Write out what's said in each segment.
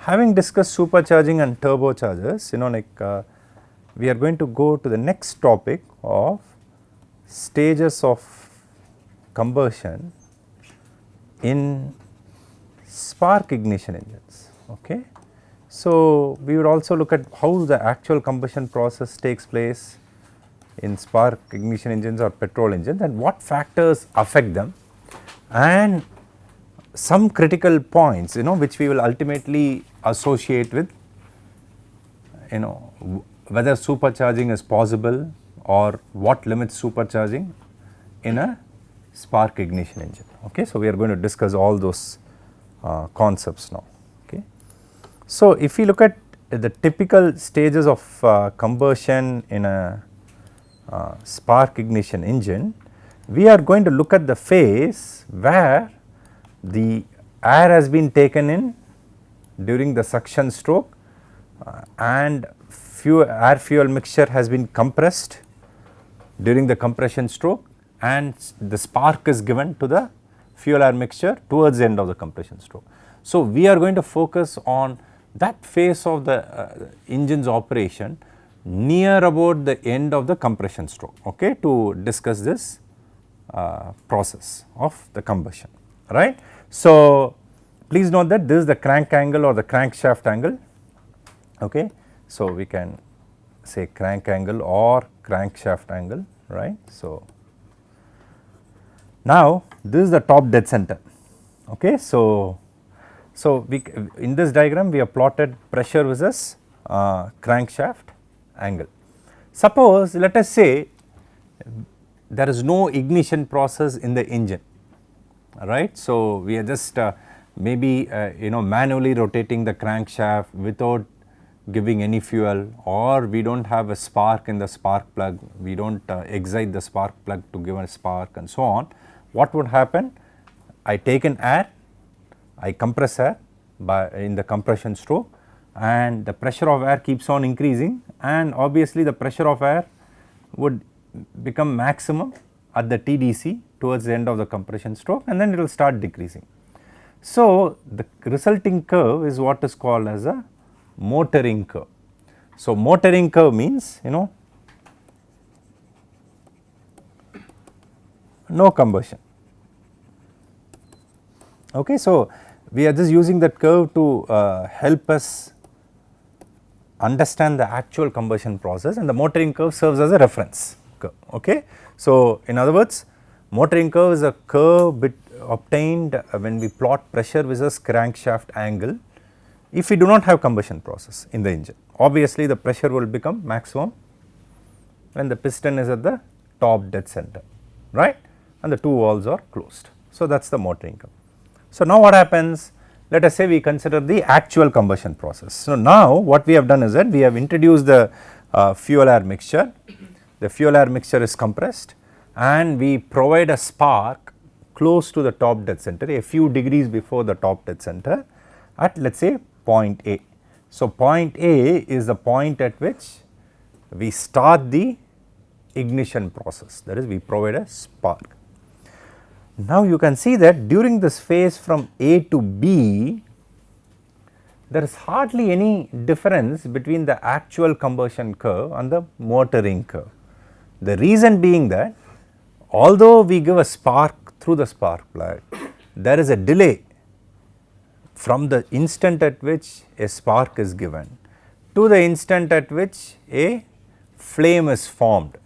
having discussed supercharging and turbochargers, we are going to go to the next topic of stages of combustion in spark ignition engines. Okay. So, we would also look at how the actual combustion process takes place in spark ignition engines or petrol engines and what factors affect them, and some critical points which we will ultimately associate with whether supercharging is possible or what limits supercharging in a spark ignition engine. Okay. So, we are going to discuss all those concepts now. Okay. So, if we look at the typical stages of combustion in a spark ignition engine, we are going to look at the phase where the air has been taken in during the suction stroke and air fuel mixture has been compressed during the compression stroke, and the spark is given to the fuel air mixture towards the end of the compression stroke. So, we are going to focus on that phase of the engine's operation near about the end of the compression stroke, okay, to discuss this process of the combustion, right. So, please note that this is the crank angle or the crankshaft angle, okay. So, we can say crank angle or crankshaft angle, right. So, now this is the top dead center, okay. So, we in this diagram we have plotted pressure versus crankshaft angle. Suppose let us say there is no ignition process in the engine, right. So, we are just maybe manually rotating the crankshaft without giving any fuel, or we do not have a spark in the spark plug, we do not excite the spark plug to give a spark and so on. What would happen? I take in air, I compress air in the compression stroke, and the pressure of air keeps on increasing, and obviously the pressure of air would become maximum at the TDC towards the end of the compression stroke, and then it will start decreasing. So, the resulting curve is what is called as a motoring curve. So, motoring curve means no combustion. Okay. So, we are just using that curve to help us understand the actual combustion process, and the motoring curve serves as a reference curve. Okay. So, in other words, motoring curve is a curve obtained when we plot pressure versus crankshaft angle if we do not have combustion process in the engine. Obviously, the pressure will become maximum when the piston is at the top dead center, right, and the two valves are closed. So, that is the motoring curve. So, now what happens? Let us say we consider the actual combustion process. So, now what we have done is that we have introduced the fuel air mixture, the fuel air mixture is compressed, and we provide a spark close to the top dead center, a few degrees before the top dead center at let us say point A. So, point A is the point at which we start the ignition process, that is we provide a spark. Now, you can see that during this phase from A to B, there is hardly any difference between the actual combustion curve and the motoring curve. The reason being that although we give a spark through the spark plug, there is a delay from the instant at which a spark is given to the instant at which a flame is formed,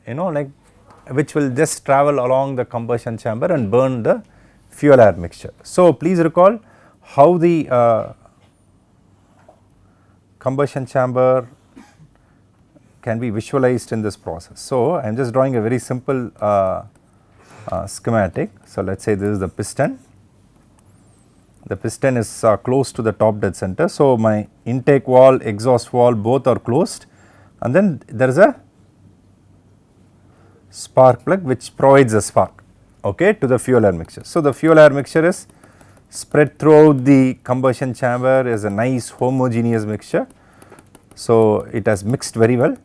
which will just travel along the combustion chamber and burn the fuel air mixture. So, please recall how the combustion chamber can be visualized in this process. So, I am just drawing a very simple schematic. So, let us say this is the piston. The piston is close to the top dead center. So, my intake valve, exhaust valve both are closed, and then there is a spark plug which provides a spark, okay, to the fuel air mixture. So, the fuel air mixture is spread throughout the combustion chamber as a nice homogeneous mixture. So, it has mixed very well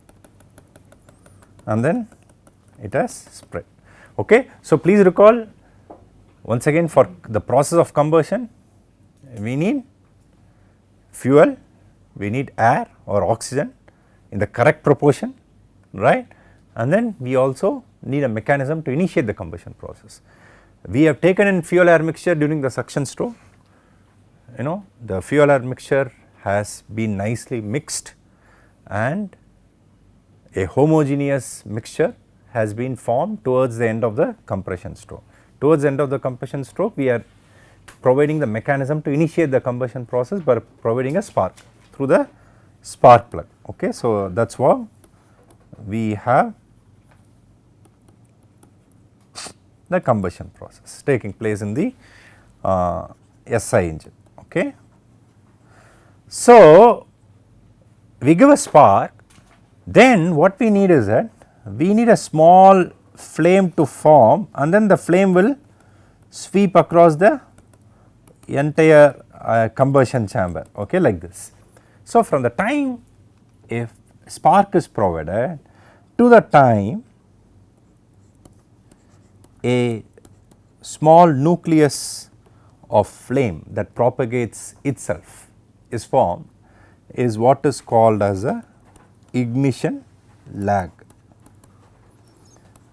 and then it has spread. Okay. So, please recall once again, for the process of combustion we need fuel, we need air or oxygen in the correct proportion, right, and then we also need a mechanism to initiate the combustion process. We have taken in fuel air mixture during the suction stroke, the fuel air mixture has been nicely mixed and a homogeneous mixture has been formed towards the end of the compression stroke. Towards the end of the compression stroke, we are providing the mechanism to initiate the combustion process by providing a spark through the spark plug. Okay, so that is what we have the combustion process taking place in the SI engine. Okay. So, we give a spark, then what we need is that we need a small flame to form and then the flame will sweep across the entire combustion chamber, okay, like this. So, from the time if spark is provided to the time a small nucleus of flame that propagates itself is formed is what is called as a ignition lag.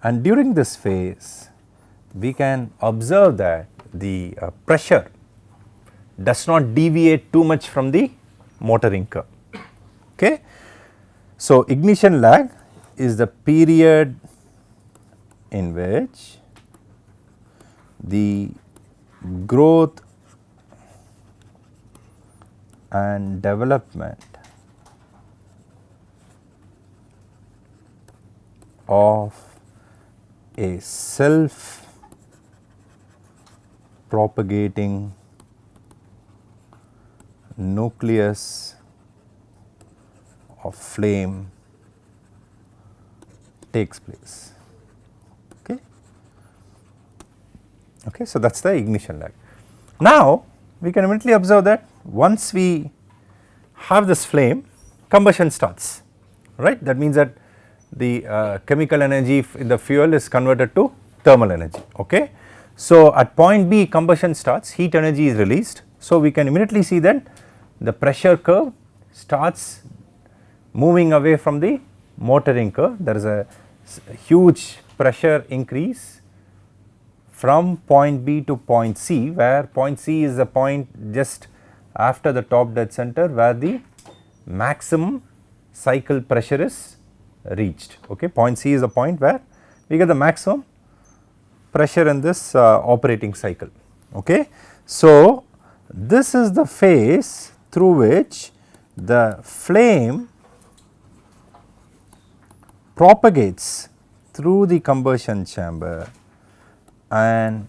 And during this phase we can observe that the pressure does not deviate too much from the motoring curve. Okay. So, ignition lag is the period in which the growth and development of a self propagating nucleus of flame takes place. Okay. Okay, so that is the ignition lag. Now, we can immediately observe that once we have this flame, combustion starts, right. That means that the chemical energy in the fuel is converted to thermal energy. Okay. So, at point B combustion starts, heat energy is released. So, we can immediately see that the pressure curve starts moving away from the motoring curve. There is a huge pressure increase from point B to point C, where point C is the point just after the top dead center where the maximum cycle pressure is reached. Okay. Point C is the point where we get the maximum pressure in this operating cycle. Okay. So, this is the phase through which the flame propagates through the combustion chamber and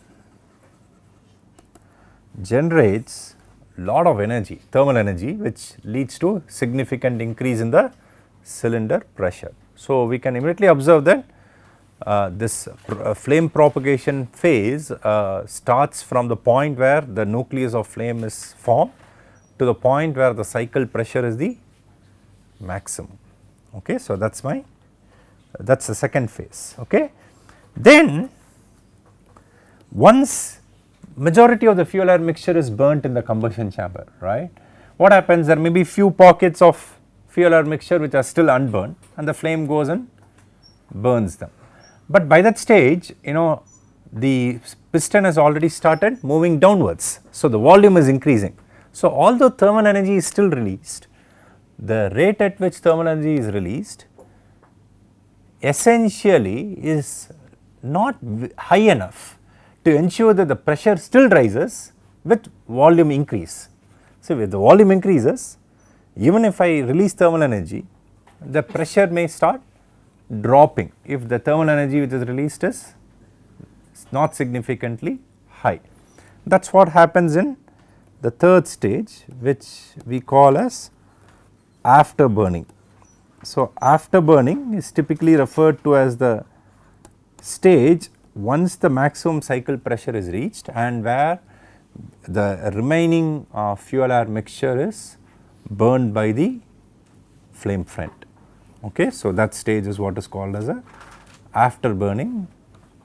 generates lot of energy, thermal energy, which leads to significant increase in the cylinder pressure. So, we can immediately observe that this flame propagation phase starts from the point where the nucleus of flame is formed to the point where the cycle pressure is the maximum. Okay. So, that is the second phase. Okay. Then once majority of the fuel air mixture is burnt in the combustion chamber, right, what happens, there may be few pockets of fuel air mixture which are still unburned and the flame goes and burns them. But by that stage, the piston has already started moving downwards. So, the volume is increasing. So, although thermal energy is still released, the rate at which thermal energy is released essentially is not high enough to ensure that the pressure still rises with volume increase. So, if the volume increases, even if I release thermal energy, the pressure may start dropping if the thermal energy which is released is not significantly high. That is what happens in the third stage, which we call as after burning. So, after burning is typically referred to as the stage once the maximum cycle pressure is reached and where the remaining fuel air mixture is burned by the flame front. Okay. So, that stage is what is called as a after burning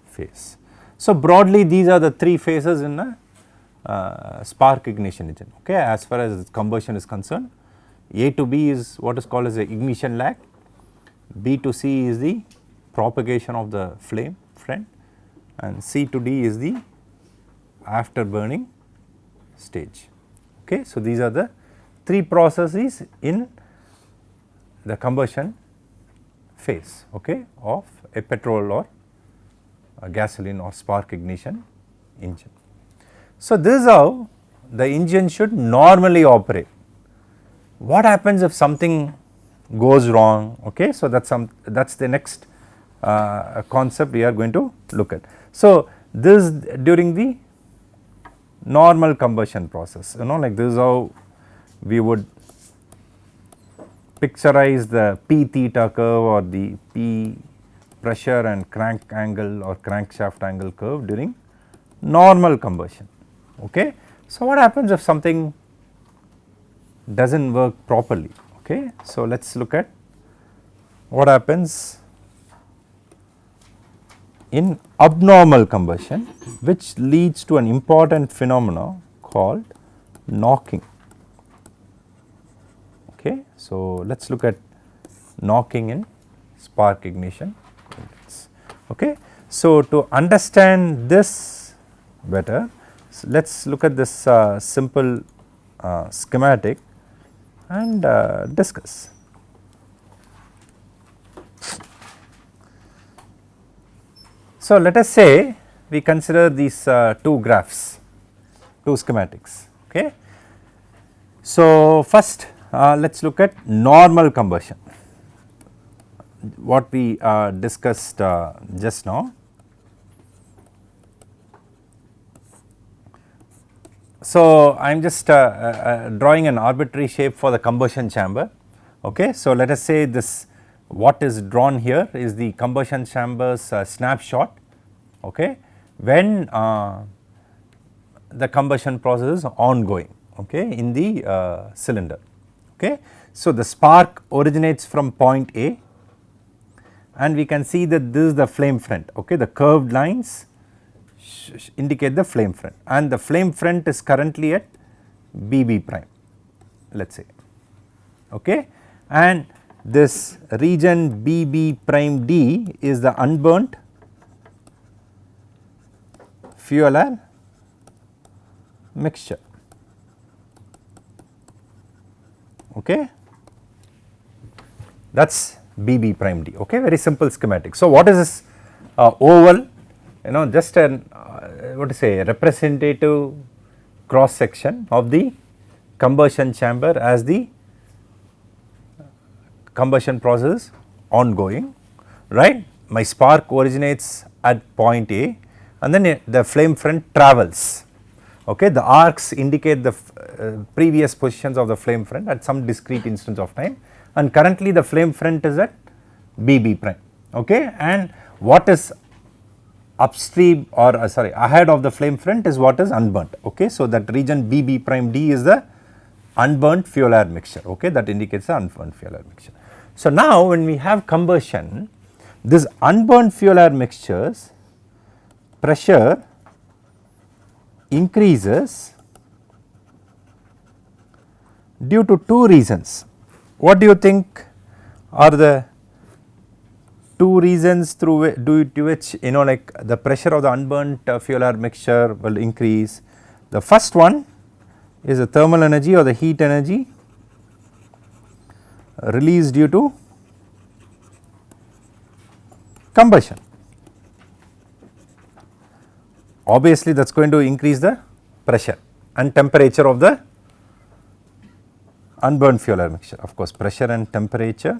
phase. So, broadly these are the three phases in a spark ignition engine, okay, as far as combustion is concerned. A to B is what is called as the ignition lag, B to C is the propagation of the flame front, and C to D is the after burning stage. Okay. So, these are the 3 processes in the combustion phase, okay, of a petrol or a gasoline or spark ignition engine. So, this is how the engine should normally operate. What happens if something goes wrong? Okay. So, that is the next concept we are going to look at. So, this during the normal combustion process, like this is how we would picturize the P theta curve or the P pressure and crank angle or crankshaft angle curve during normal combustion. Okay. So, what happens if something does not work properly? Okay. So, let us look at what happens in abnormal combustion, which leads to an important phenomena called knocking. Okay. So, let us look at knocking in spark ignition units. Okay. So, to understand this better, so let us look at this simple schematic and discuss. So, let us say we consider these 2 graphs, 2 schematics. Okay. So, first let us look at normal combustion, what we discussed just now. So, I am just drawing an arbitrary shape for the combustion chamber. Okay. So, let us say this, what is drawn here is the combustion chamber's snapshot, okay, when the combustion process is ongoing, okay, in the cylinder. Okay. So, the spark originates from point A, and we can see that this is the flame front. Okay. The curved lines indicate the flame front, and the flame front is currently at BB prime, let us say. Okay. And this region BB prime D is the unburnt fuel air mixture. Okay. That is BB prime D, okay, very simple schematic. So, what is this oval, just an what to say, representative cross section of the combustion chamber as the combustion process ongoing, right. My spark originates at point A, and then the flame front travels. Okay. The arcs indicate the previous positions of the flame front at some discrete instance of time, and currently the flame front is at BB prime. Okay. And what is upstream or ahead of the flame front is what is unburnt. Okay. So, that region BB prime D is the unburnt fuel air mixture, okay, that indicates the unburnt fuel air mixture. So, now when we have combustion, this unburnt fuel air mixtures pressure increases due to 2 reasons. What do you think are the 2 reasons through which like the pressure of the unburnt fuel air mixture will increase? The first one is the thermal energy or the heat energy released due to combustion. Obviously, that is going to increase the pressure and temperature of the unburnt fuel air mixture. Of course, pressure and temperature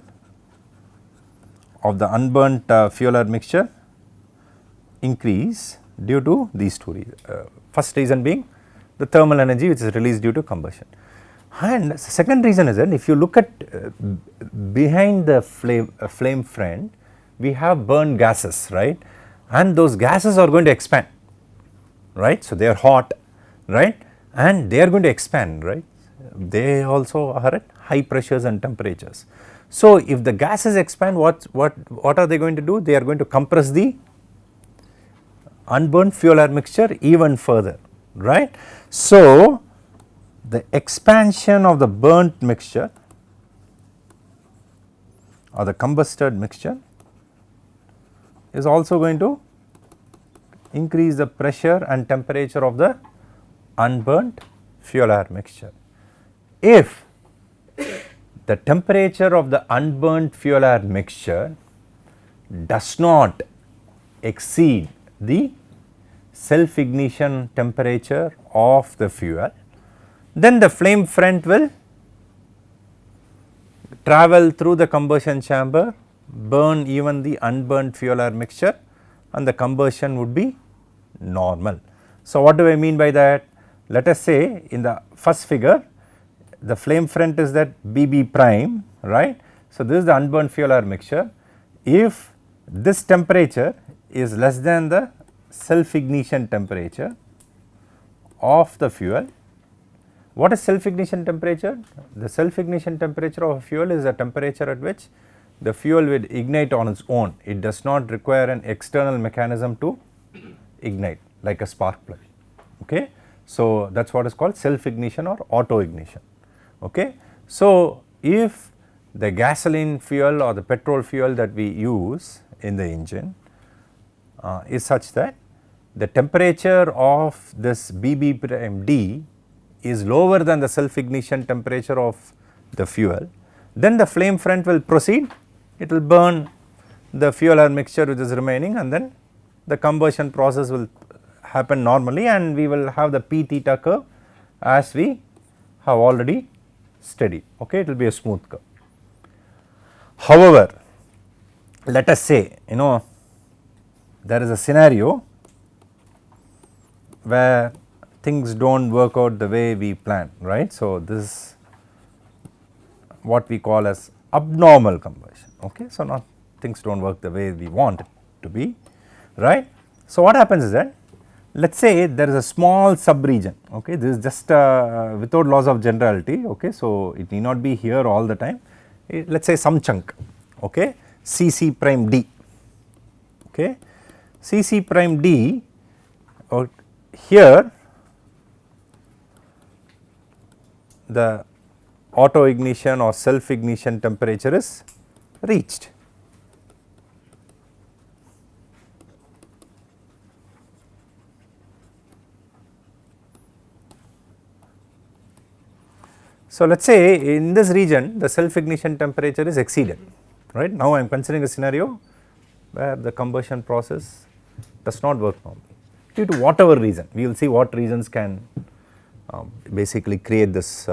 of the unburnt fuel air mixture increase due to these 2 reasons. First reason being the thermal energy which is released due to combustion. And second reason is that if you look at behind the flame front, we have burned gases, right, and those gases are going to expand, right. So, they are hot, right, and they are going to expand, right, they also are at high pressures and temperatures. So, if the gases expand, what are they going to do? They are going to compress the unburnt fuel air mixture even further, right. So, the expansion of the burnt mixture or the combusted mixture is also going to increase the pressure and temperature of the unburnt fuel air mixture. If the temperature of the unburnt fuel air mixture does not exceed the self ignition temperature of the fuel, then the flame front will travel through the combustion chamber, burn even the unburnt fuel air mixture, and the combustion would be normal. So, what do I mean by that? Let us say in the first figure, the flame front is that BB prime, right. So, this is the unburnt fuel air mixture. If this temperature is less than the self ignition temperature of the fuel, what is self ignition temperature? The self ignition temperature of a fuel is the temperature at which the fuel will ignite on its own. It does not require an external mechanism to ignite like a spark plug. Okay. So, that is what is called self ignition or auto ignition. Okay. So, if the gasoline fuel or the petrol fuel that we use in the engine is such that the temperature of this BB prime D is lower than the self ignition temperature of the fuel, then the flame front will proceed, it will burn the fuel air mixture which is remaining, and then the combustion process will happen normally, and we will have the P theta curve as we have already studied. Okay, it will be a smooth curve. However, let us say there is a scenario where things do not work out the way we plan, right. So, this is what we call as abnormal combustion. Okay. So, not things do not work the way we want it to be, right. So, what happens is that let us say there is a small sub region, okay. This is just without loss of generality, okay. So, it need not be here all the time, let us say some chunk, okay, CC prime D, okay. CC prime D here the auto ignition or self ignition temperature is reached. So, let us say in this region the self ignition temperature is exceeded, right. Now, I am considering a scenario where the combustion process does not work normally due to whatever reason. We will see what reasons can basically create this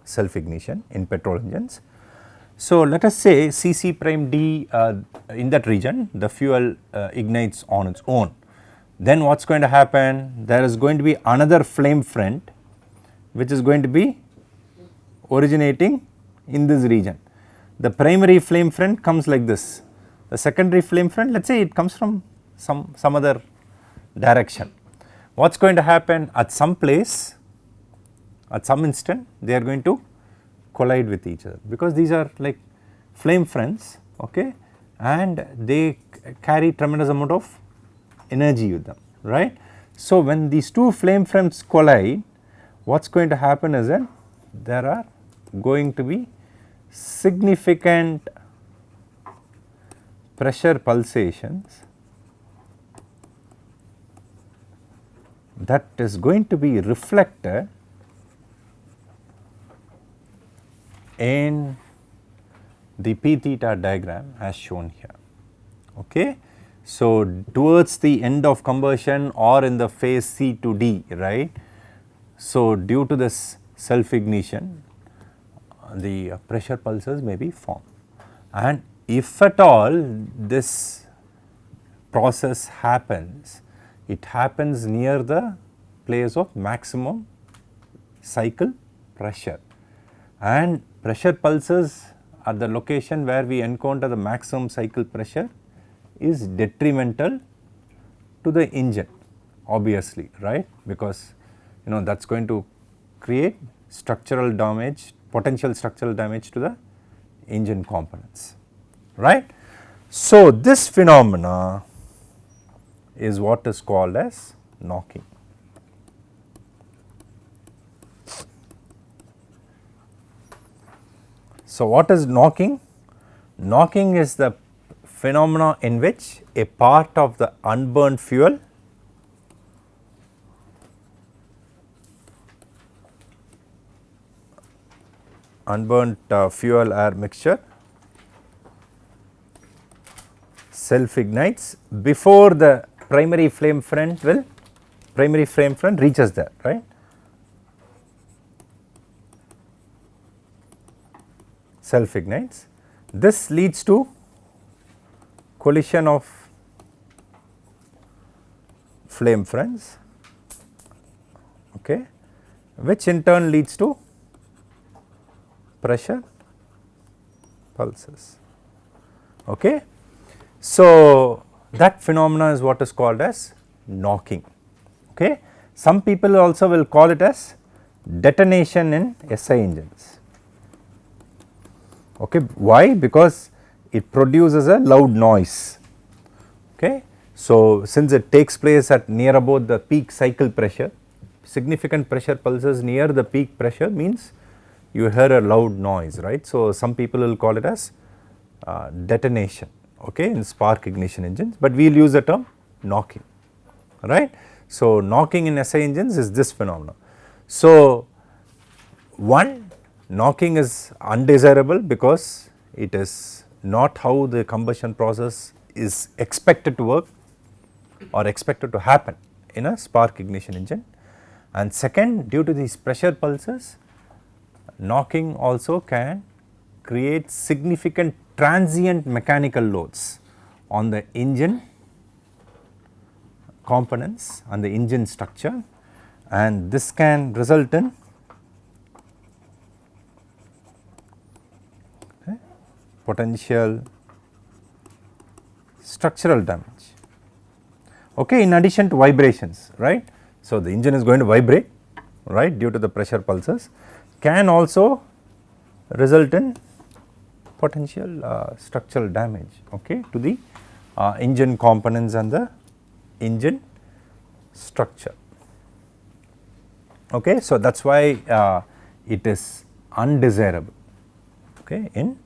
self ignition in petrol engines. So, let us say CC prime D in that region the fuel ignites on its own. Then what is going to happen? There is going to be another flame front which is going to be originating in this region. The primary flame front comes like this, the secondary flame front, let us say it comes from some other direction. What is going to happen? At some place, at some instant, they are going to collide with each other, because these are like flame fronts, okay, and they carry tremendous amount of energy with them, right. So, when these two flame fronts collide, what is going to happen is that there are going to be significant pressure pulsations that is going to be reflected in the P theta diagram as shown here. Okay. So, towards the end of combustion or in the phase C to D, right. So, due to this self ignition, the pressure pulses may be formed, and if at all this process happens, it happens near the place of maximum cycle pressure, and pressure pulses at the location where we encounter the maximum cycle pressure is detrimental to the engine, obviously, right, because that is going to create structural damage, potential structural damage to the engine components, right. So, this phenomena is what is called as knocking. So, what is knocking? Knocking is the phenomena in which a part of the unburned fuel fuel air mixture self ignites before the primary flame front reaches there, right. Self ignites. This leads to collision of flame fronts, okay, which in turn leads to pressure pulses. Okay. So, that phenomena is what is called as knocking. Okay. Some people also will call it as detonation in SI engines. Okay. Why? Because it produces a loud noise. Okay. So, since it takes place at near about the peak cycle pressure, significant pressure pulses near the peak pressure means you hear a loud noise, right. So, some people will call it as detonation, okay, in spark ignition engines, but we will use the term knocking, right. So, knocking in SI engines is this phenomenon. So, one, knocking is undesirable because it is not how the combustion process is expected to work or expected to happen in a spark ignition engine. And second, due to these pressure pulses, knocking also can create significant transient mechanical loads on the engine components and the engine structure, and this can result in potential structural damage, okay, in addition to vibrations, right. So, the engine is going to vibrate, right, due to the pressure pulses, can also result in potential structural damage, okay, to the engine components and the engine structure. Okay. So, that is why it is undesirable, okay, in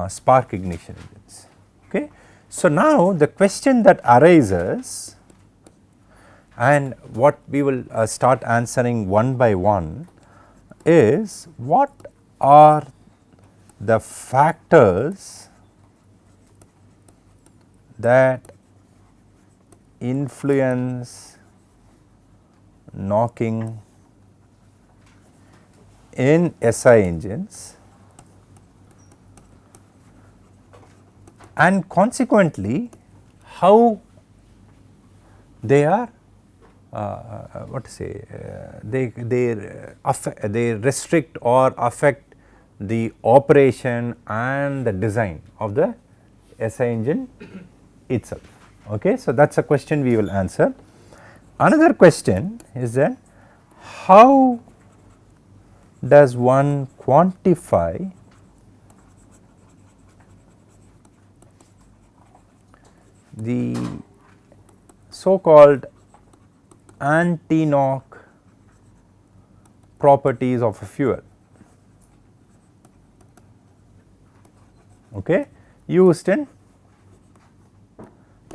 spark ignition engines. Okay. So, now the question that arises, and what we will start answering one by one, is what are the factors that influence knocking in SI engines, and consequently how they are what to say, they restrict or affect the operation and the design of the SI engine itself. Okay. So, that is a question we will answer. Another question is that how does one quantify the so called anti-knock properties of a fuel, okay, used in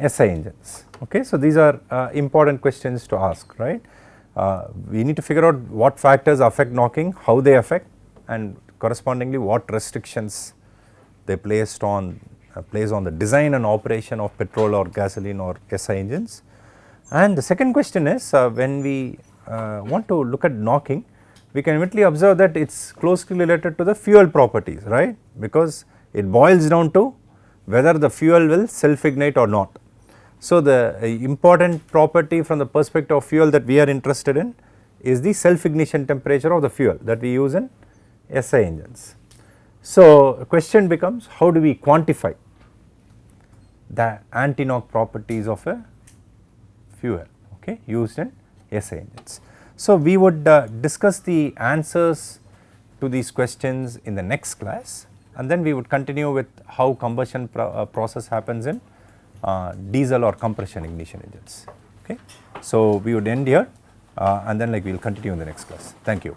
SI engines. Okay. So, these are important questions to ask, right. We need to figure out what factors affect knocking, how they affect, and correspondingly what restrictions they place on the design and operation of petrol or gasoline or SI engines. And the second question is, when we want to look at knocking, we can immediately observe that it is closely related to the fuel properties, right, because it boils down to whether the fuel will self ignite or not. So, the important property from the perspective of fuel that we are interested in is the self ignition temperature of the fuel that we use in SI engines. So, the question becomes, how do we quantify the anti-knock properties of a fuel, okay, used in SI engines. So, we would discuss the answers to these questions in the next class, and then we would continue with how combustion process happens in diesel or compression ignition engines. Okay. So, we would end here and then we will continue in the next class. Thank you.